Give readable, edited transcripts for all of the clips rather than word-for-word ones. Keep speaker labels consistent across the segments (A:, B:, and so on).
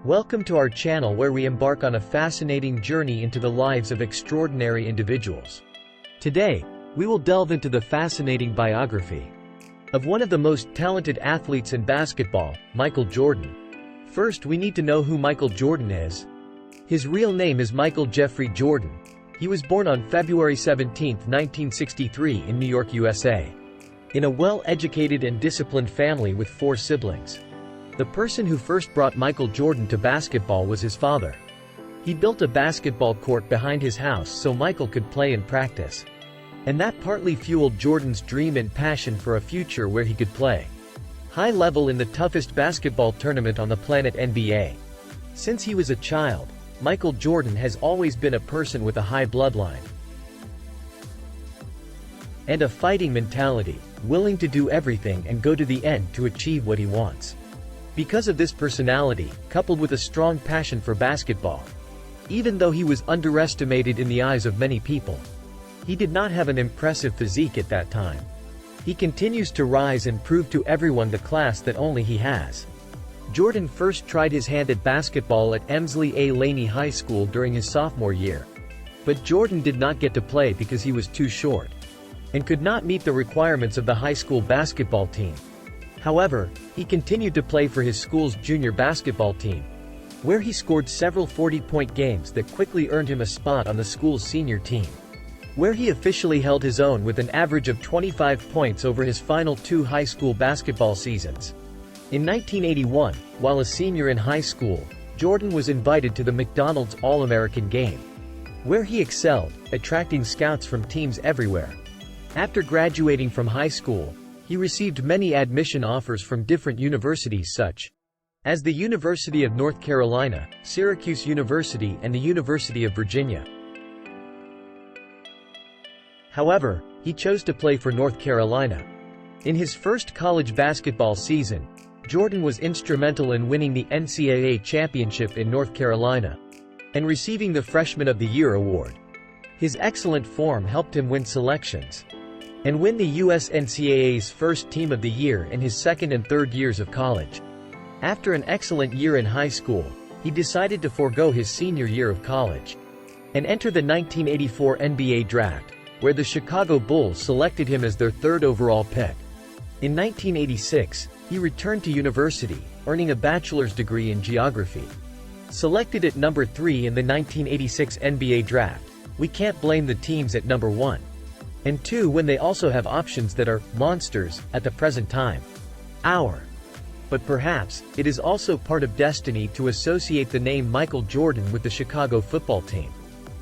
A: Welcome to our channel where we embark on a fascinating journey into the lives of extraordinary individuals. Today, we will delve into the fascinating biography of one of the most talented athletes in basketball, Michael Jordan. First, we need to know who Michael Jordan is. His real name is Michael Jeffrey Jordan. He was born on February 17, 1963 in New York, USA. In a well-educated and disciplined family with 4 siblings. The person who first brought Michael Jordan to basketball was his father. He built a basketball court behind his house so Michael could play and practice. And that partly fueled Jordan's dream and passion for a future where he could play high level in the toughest basketball tournament on the planet, NBA. Since he was a child, Michael Jordan has always been a person with a high bloodline and a fighting mentality, willing to do everything and go to the end to achieve what he wants. Because of this personality, coupled with a strong passion for basketball, even though he was underestimated in the eyes of many people, he did not have an impressive physique at that time. He continues to rise and prove to everyone the class that only he has. Jordan first tried his hand at basketball at Emsley A. Laney High School during his sophomore year. But Jordan did not get to play because he was too short and could not meet the requirements of the high school basketball team. However, he continued to play for his school's junior basketball team, where he scored several 40-point games that quickly earned him a spot on the school's senior team, where he officially held his own with an average of 25 points over his final 2 high school basketball seasons. In 1981, while a senior in high school, Jordan was invited to the McDonald's All-American Game, where he excelled, attracting scouts from teams everywhere. After graduating from high school, he received many admission offers from different universities such as the University of North Carolina, Syracuse University and the University of Virginia. However, he chose to play for North Carolina. In his first college basketball season, Jordan was instrumental in winning the NCAA championship in North Carolina and receiving the Freshman of the Year award. His excellent form helped him win selections and win the US NCAA's first Team of the Year in his second and third years of college. After an excellent year in high school, he decided to forego his senior year of college and enter the 1984 NBA draft, where the Chicago Bulls selected him as their 3rd overall pick. In 1986, he returned to university, earning a bachelor's degree in geography. Selected at number 3 in the 1986 NBA draft, we can't blame the teams at number 1 and 2 when they also have options that are monsters at the present time. But perhaps, it is also part of destiny to associate the name Michael Jordan with the Chicago football team.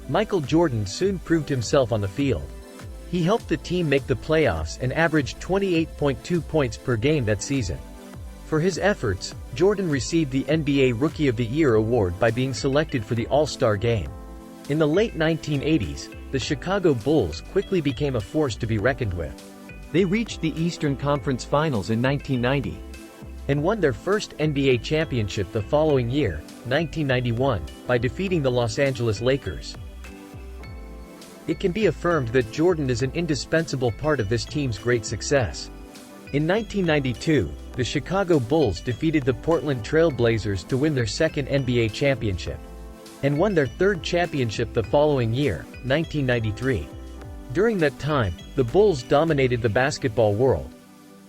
A: Michael Jordan soon proved himself on the field. He helped the team make the playoffs and averaged 28.2 points per game that season. For his efforts, Jordan received the NBA Rookie of the Year award by being selected for the All-Star Game. In the late 1980s, the Chicago Bulls quickly became a force to be reckoned with. They reached the Eastern Conference Finals in 1990 and won their first NBA championship the following year, 1991, by defeating the Los Angeles Lakers. It can be affirmed that Jordan is an indispensable part of this team's great success. In 1992, the Chicago Bulls defeated the Portland Trail Blazers to win their 2nd NBA championship and won their 3rd championship the following year, 1993. During that time, the Bulls dominated the basketball world.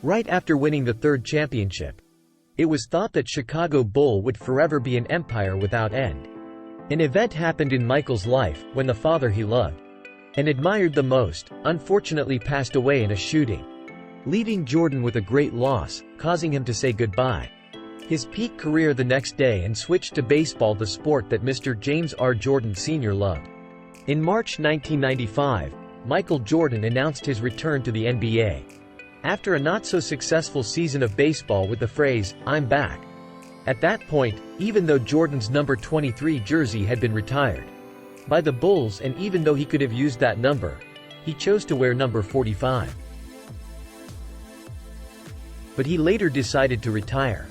A: Right after winning the 3rd championship, it was thought that Chicago Bull would forever be an empire without end. An event happened in Michael's life when the father he loved and admired the most, unfortunately passed away in a shooting, leaving Jordan with a great loss, causing him to say goodbye. His peak career the next day and switched to baseball, the sport that Mr. James R. Jordan Sr. loved. In March 1995, Michael Jordan announced his return to the NBA. After a not-so-successful season of baseball with the phrase, "I'm back." At that point, even though Jordan's number 23 jersey had been retired by the Bulls and even though he could have used that number, he chose to wear number 45. But he later decided to retire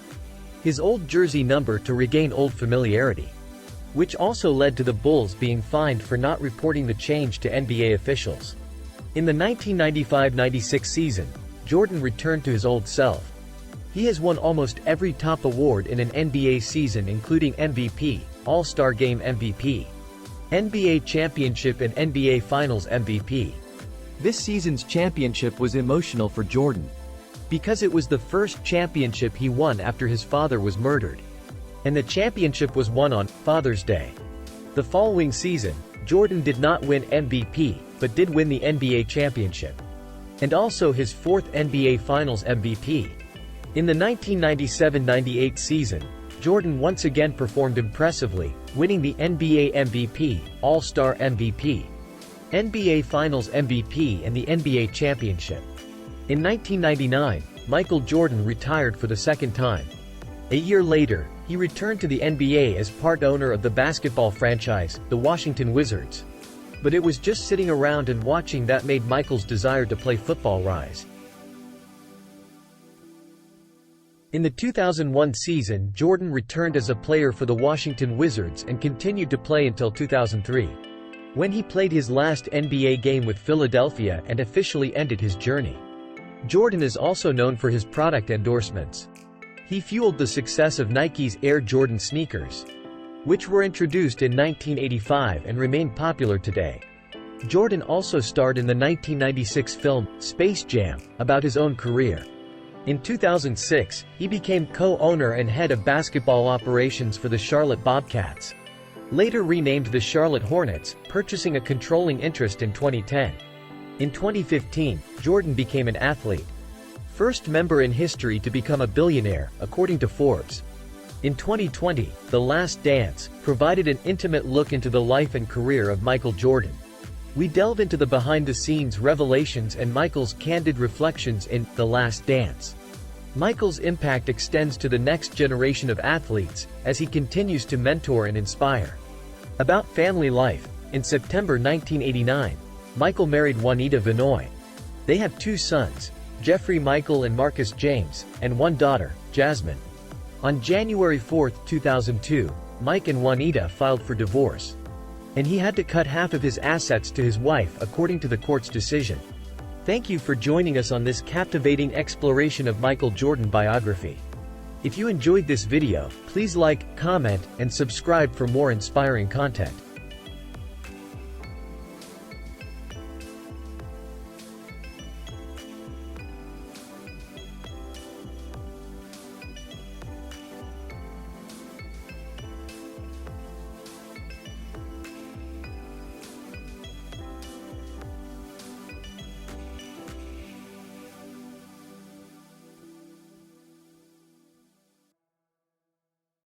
A: his old jersey number to regain old familiarity, which also led to the Bulls being fined for not reporting the change to NBA officials. In the 1995-96 season, Jordan returned to his old self. He has won almost every top award in an NBA season, including MVP, All-Star Game MVP, NBA Championship and NBA Finals MVP. This season's championship was emotional for Jordan, because it was the first championship he won after his father was murdered. And the championship was won on Father's Day. The following season, Jordan did not win MVP, but did win the NBA championship, and also his fourth NBA Finals MVP. In the 1997-98 season, Jordan once again performed impressively, winning the NBA MVP, All-Star MVP, NBA Finals MVP and the NBA championship. In 1999, Michael Jordan retired for the second time. A year later, he returned to the NBA as part owner of the basketball franchise, the Washington Wizards. But it was just sitting around and watching that made Michael's desire to play football rise. In the 2001 season, Jordan returned as a player for the Washington Wizards and continued to play until 2003, when he played his last NBA game with Philadelphia and officially ended his journey. Jordan is also known for his product endorsements. He fueled the success of Nike's Air Jordan sneakers, which were introduced in 1985 and remain popular today. Jordan also starred in the 1996 film, Space Jam, about his own career. In 2006, he became co-owner and head of basketball operations for the Charlotte Bobcats, later renamed the Charlotte Hornets, purchasing a controlling interest in 2010. In 2015, Jordan became an athlete, first member in history to become a billionaire, according to Forbes. In 2020, The Last Dance provided an intimate look into the life and career of Michael Jordan. We delve into the behind-the-scenes revelations and Michael's candid reflections in The Last Dance. Michael's impact extends to the next generation of athletes, as he continues to mentor and inspire. About family life, in September 1989, Michael married Juanita Vinoy. They have two sons, Jeffrey Michael and Marcus James, and one daughter, Jasmine. On January 4, 2002, Mike and Juanita filed for divorce, and he had to cut half of his assets to his wife according to the court's decision. Thank you for joining us on this captivating exploration of Michael Jordan biography. If you enjoyed this video, please like, comment, and subscribe for more inspiring content.